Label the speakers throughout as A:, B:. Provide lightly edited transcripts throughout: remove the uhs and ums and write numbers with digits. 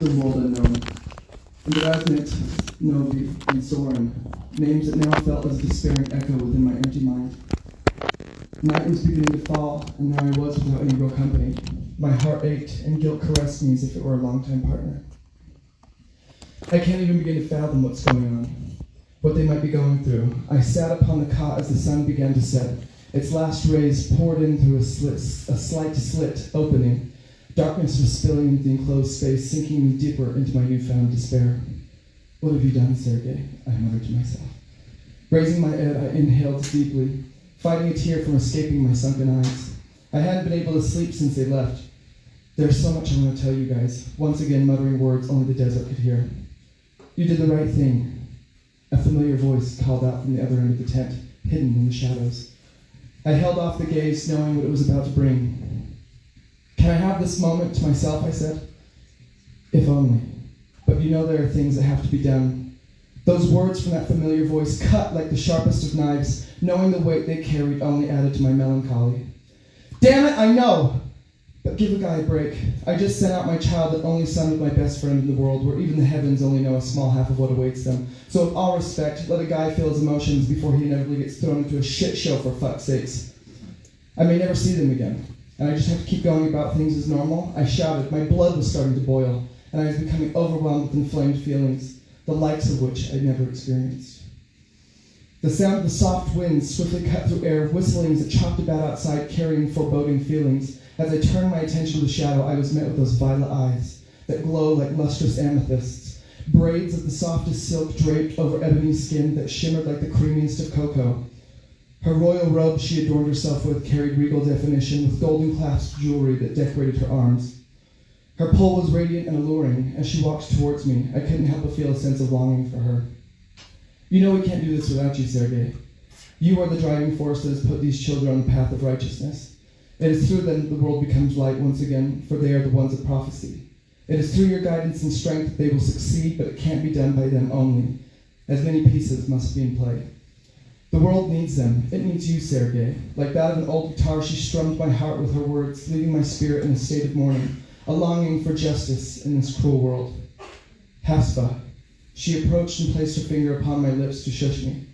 A: The world unknown, and the resonant note and soaring, names that now felt as a despairing echo within my empty mind. Night was beginning to fall, and now I was without any real company. My heart ached, and guilt caressed me as if it were a longtime partner. I can't even begin to fathom what's going on, what they might be going through. I sat upon the cot as the sun began to set. Its last rays poured in through a slight slit opening. Darkness was spilling into the enclosed space, sinking me deeper into my newfound despair. "What have you done, Sergei?" I muttered to myself. Raising my head, I inhaled deeply, fighting a tear from escaping my sunken eyes. I hadn't been able to sleep since they left. "There's so much I want to tell you guys," once again muttering words only the desert could hear. "You did the right thing," a familiar voice called out from the other end of the tent, hidden in the shadows. I held off the gaze, knowing what it was about to bring. "Can I have this moment to myself?" I said. "If only. But you know there are things that have to be done." Those words from that familiar voice cut like the sharpest of knives, knowing the weight they carried only added to my melancholy. "Damn it, I know! But give a guy a break. I just sent out my child and only son with my best friend in the world, where even the heavens only know a small half of what awaits them. So with all respect, let a guy feel his emotions before he inevitably gets thrown into a shit show, for fuck's sakes. I may never see them again, and I just have to keep going about things as normal." I shouted. My blood was starting to boil, and I was becoming overwhelmed with inflamed feelings, the likes of which I'd never experienced. The sound of the soft winds swiftly cut through air, whistlings that chopped about outside, carrying foreboding feelings. As I turned my attention to the shadow, I was met with those violet eyes that glow like lustrous amethysts, braids of the softest silk draped over ebony skin that shimmered like the creamiest of cocoa. Her royal robe she adorned herself with carried regal definition, with golden clasped jewelry that decorated her arms. Her pull was radiant and alluring. As she walked towards me, I couldn't help but feel a sense of longing for her. "You know we can't do this without you, Sergei. You are the driving force that has put these children on the path of righteousness. It is through them that the world becomes light once again, for they are the ones of prophecy. It is through your guidance and strength that they will succeed, but it can't be done by them only, as many pieces must be in play. The world needs them. It needs you, Sergei." Like that of an old guitar, she strummed my heart with her words, leaving my spirit in a state of mourning, a longing for justice in this cruel world. "Haspa." She approached and placed her finger upon my lips to shush me.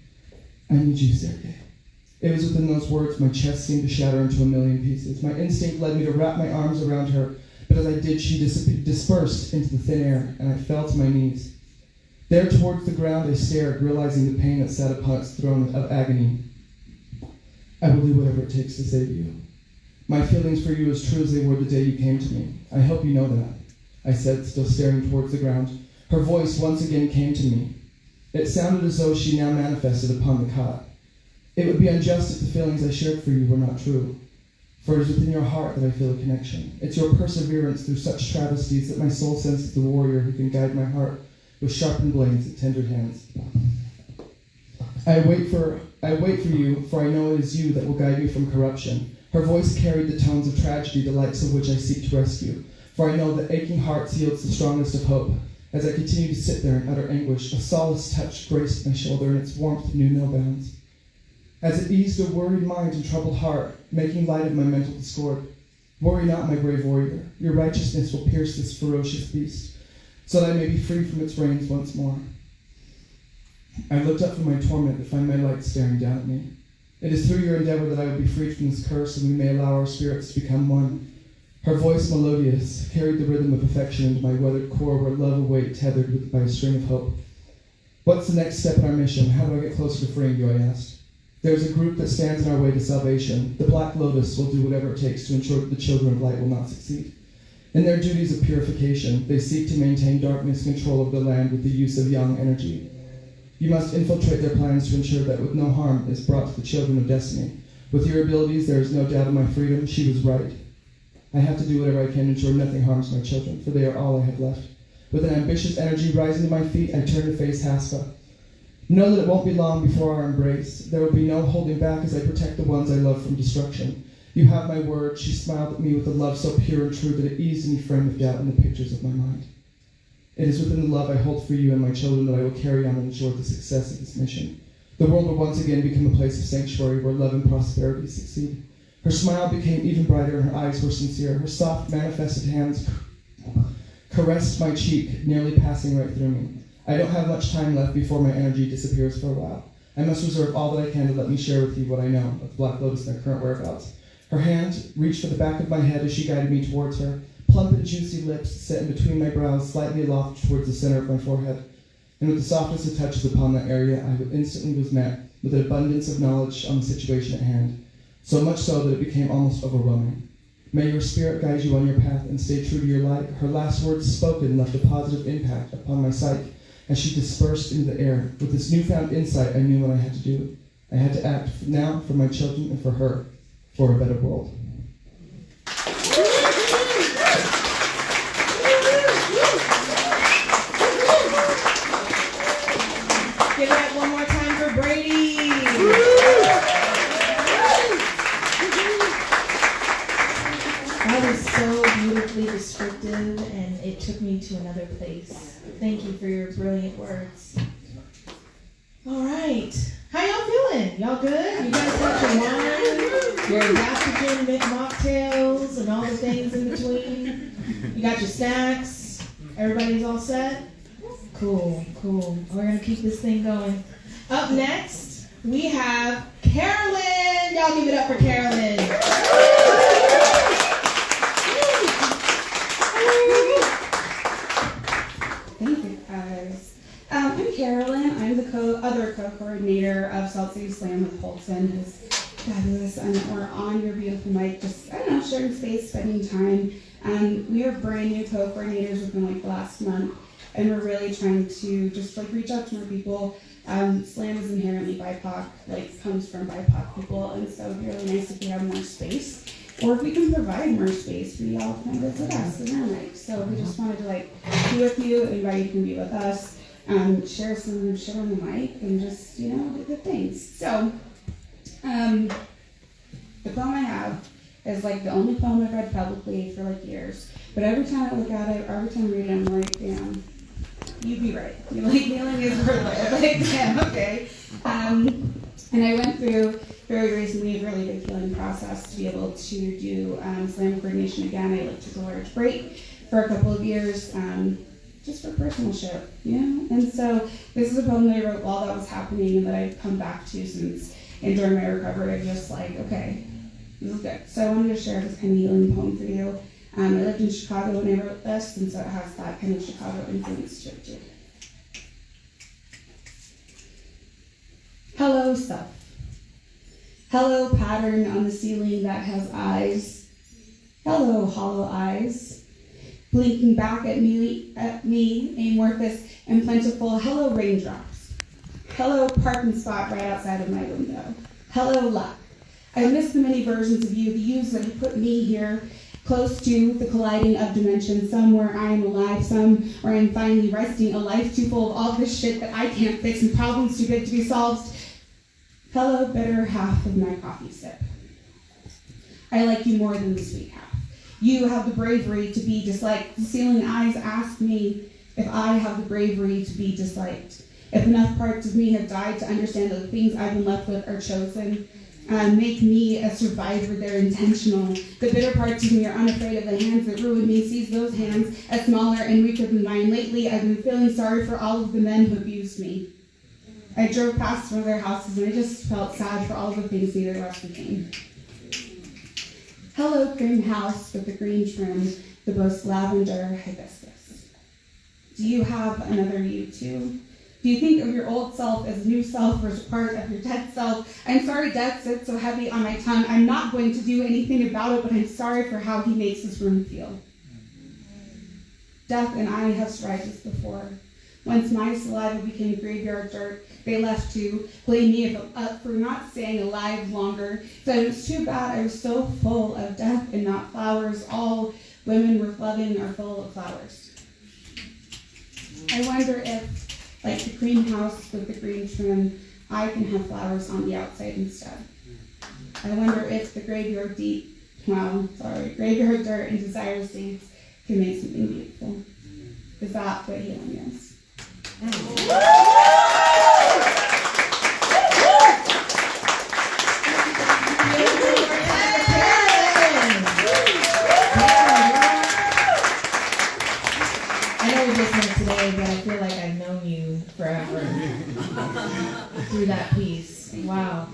A: "I need you, Sergei." It was within those words my chest seemed to shatter into a million pieces. My instinct led me to wrap my arms around her, but as I did, she dispersed into the thin air, and I fell to my knees. There towards the ground I stared, realizing the pain that sat upon its throne of agony. "I will do whatever it takes to save you. My feelings for you as true as they were the day you came to me. I hope you know that," I said, still staring towards the ground. Her voice once again came to me. It sounded as though she now manifested upon the cot. "It would be unjust if the feelings I shared for you were not true. For it is within your heart that I feel a connection. It's your perseverance through such travesties that my soul senses the warrior who can guide my heart with sharpened blades and tender hands. I wait for you, for I know it is you that will guide me from corruption." Her voice carried the tones of tragedy, the likes of which I seek to rescue. For I know that aching hearts yields the strongest of hope. As I continue to sit there in utter anguish, a solace touch graced my shoulder, and its warmth knew no bounds. As it eased a worried mind and troubled heart, making light of my mental discord. "Worry not, my brave warrior. Your righteousness will pierce this ferocious beast, so that I may be free from its reins once more." I looked up from my torment to find my light staring down at me. "It is through your endeavor that I will be freed from this curse, and we may allow our spirits to become one." Her voice, melodious, carried the rhythm of affection into my weathered core, where love await tethered by a string of hope. "What's the next step in our mission? How do I get closer to freeing you?" I asked. "There is a group that stands in our way to salvation. The Black Lotus will do whatever it takes to ensure that the children of light will not succeed. In their duties of purification, they seek to maintain darkness control of the land with the use of yang energy. You must infiltrate their plans to ensure that with no harm is brought to the children of destiny. With your abilities, there is no doubt of my freedom. She was right. I have to do whatever I can to ensure nothing harms my children, for they are all I have left." With an ambitious energy rising to my feet, I turned to face Haspa. "Know that it won't be long before our embrace. There will be no holding back as I protect the ones I love from destruction. You have my word." She smiled at me with a love so pure and true that it eased any frame of doubt in the pictures of my mind. "It is within the love I hold for you and my children that I will carry on and ensure the success of this mission. The world will once again become a place of sanctuary where love and prosperity succeed." Her smile became even brighter and her eyes were sincere. Her soft, manifested hands caressed my cheek, nearly passing right through me. I don't have much time left before my energy disappears for a while. I must reserve all that I can to let me share with you what I know of the Black Lotus and their current whereabouts. Her hand reached for the back of my head as she guided me towards her. Plump and juicy lips set in between my brows, slightly aloft towards the center of my forehead. And with the softness of touches upon that area, I instantly was met with an abundance of knowledge on the situation at hand, so much so that it became almost overwhelming. May your spirit guide you on your path and stay true to your light. Her last words spoken left a positive impact upon my psyche as she dispersed into the air. With this newfound insight, I knew what I had to do. I had to act now for my children and for her, for a better world.
B: Give it up one more time for Brady. That was so beautifully descriptive, and it took me to another place. Thank you for your brilliant words. All right. How y'all feeling? Y'all good? You guys got your wine, your adaptogen mocktails, and all the things in between? You got your snacks? Everybody's all set? Cool. We're going to keep this thing going. Up next, we have Carolyn. Y'all give it up for Carolyn.
C: Thank you, guys. I'm Carolyn. I'm the other co-coordinator of SoulCity Slam with Holton, who's fabulous, and we're on your beautiful mic, just, sharing space, spending time. We are brand new co-coordinators within the last month, and we're really trying to just reach out to more people. Slam is inherently BIPOC, comes from BIPOC people, and so it'd be really nice if we have more space, or if we can provide more space for y'all to come visit us in our mic. So we just wanted to be with you, anybody can be with us, share some shit on the mic, and just, do good things. So, the poem I have is the only poem I've read publicly for years. But every time I look at it, or every time I read it, I'm like, damn, you'd be right. Healing is worth it. Damn, okay. And I went through very recently a really big healing process to be able to do slam coordination again. I took a large break for a couple of years, just for personal shit, And so this is a poem that I wrote while that was happening and that I've come back to since. And during my recovery, I'm just okay, this is good. So I wanted to share this kind of healing poem for you. I lived in Chicago when I wrote this, and so it has that kind of Chicago influence to it too. Hello, self. Hello, pattern on the ceiling that has eyes. Hello, hollow eyes. Blinking back at me, amorphous and plentiful. Hello, raindrops. Hello, parking spot right outside of my window. Hello, luck. I miss the many versions of you, the yous that have put me here, close to the colliding of dimensions, some where I am alive, some where I'm finally resting, a life too full of all this shit that I can't fix and problems too big to be solved. Hello, bitter half of my coffee sip. I like you more than the sweet half. You have the bravery to be disliked. The ceiling eyes ask me if I have the bravery to be disliked. If enough parts of me have died to understand that the things I've been left with are chosen, make me a survivor, they're intentional. The bitter parts of me are unafraid of the hands that ruined me, sees those hands as smaller and weaker than mine. Lately, I've been feeling sorry for all of the men who abused me. I drove past one of their houses and I just felt sad for all of the things neither of us became. Hello, cream house with the green trim, the most lavender hibiscus. Do you have another you too? Do you think of your old self as new self or as part of your dead self? I'm sorry death sits so heavy on my tongue. I'm not going to do anything about it, but I'm sorry for how he makes this room feel. Death and I have strived this before. Once my saliva became graveyard dirt, they left to blame me for not staying alive longer. So it was too bad I was so full of death and not flowers. All women worth loving are full of flowers. I wonder if, like the cream house with the green trim, I can have flowers on the outside instead. I wonder if the graveyard graveyard dirt and desire seeds can make something beautiful. Is that what healing is?
B: just met today, but I feel like I've known you forever through that piece. Wow.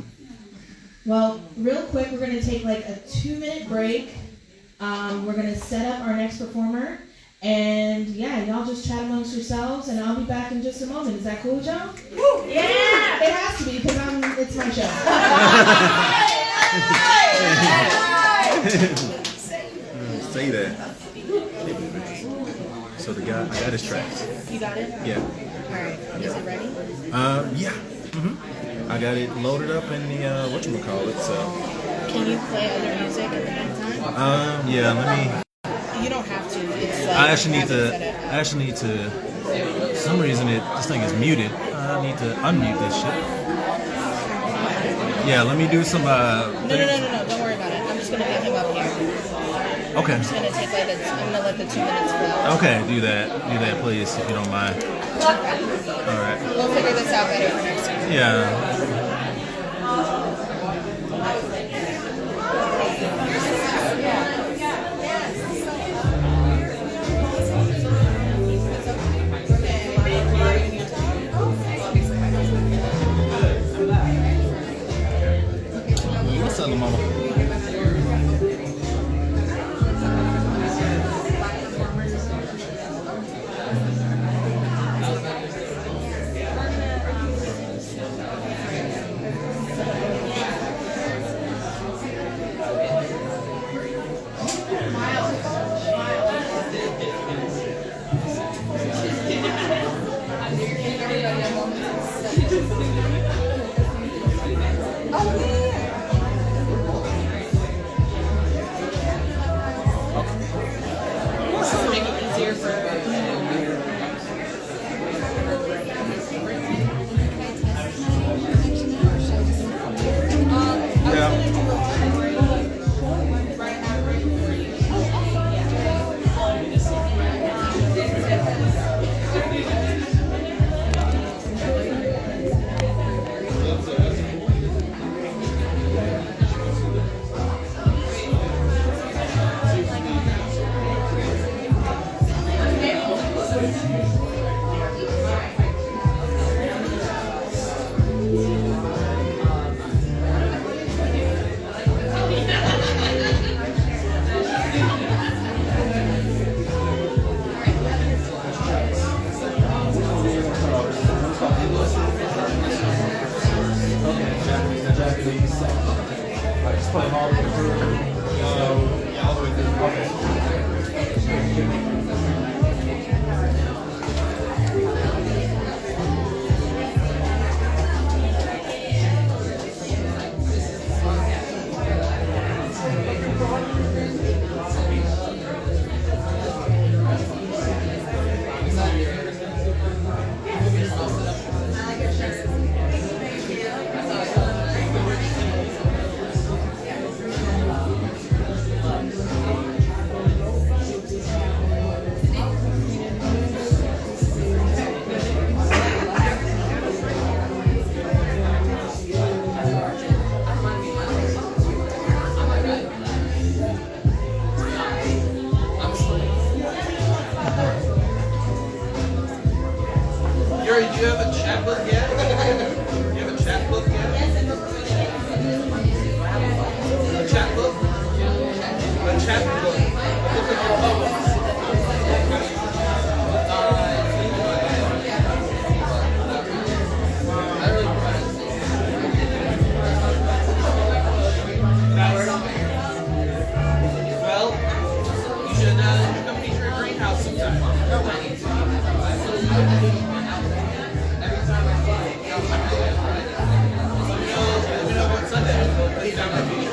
B: Well, real quick, we're going to take like a 2-minute break. We're going to set up our next performer. And yeah, y'all just chat amongst yourselves, and I'll be back in just a moment. Is that cool with y'all? Woo! Yeah! It has to be, because it's my show.
D: Say that. So I got his tracks.
B: You got it?
D: Yeah.
B: Alright. Is it ready?
D: Yeah. I got it loaded up in the whatchamacallit, so.
B: Can you play other music in the meantime?
D: Yeah, let me.
B: You don't have to. It's like
D: I actually need to. For some reason this thing is muted. I need to unmute this shit. Yeah, let me do some.
B: No. Don't worry about it. I'm just gonna get him up here.
D: Okay.
B: I'm just gonna take I'm gonna let the 2 minutes flow.
D: Okay, do that, please, if you don't mind. All right.
B: We'll figure this out better for next time.
D: Yeah. What's up, mama?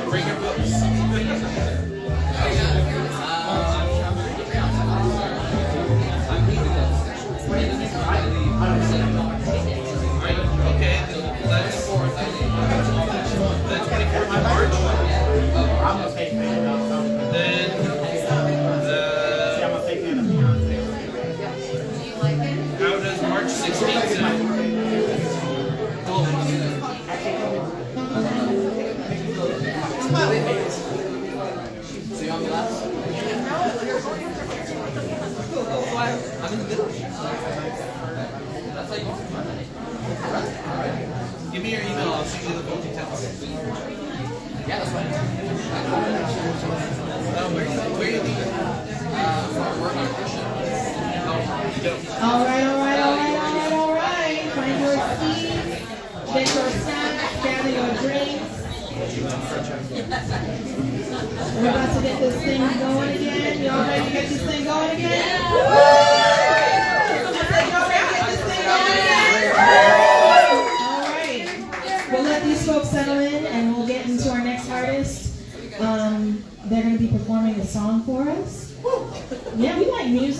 E: Bring your books. Give me your email, I'll send you the full details. Yeah, that's fine. Where you leaving? We're on Christian.
B: All right. Find your seats, get your snacks, gather your drinks. We're about to get this thing going again. Y'all ready to get this thing going again? I said, y'all ready to get this thing going again? All right. We'll let these folks settle in, and we'll get into our next artist. They're going to be performing a song for us. Yeah, we like music.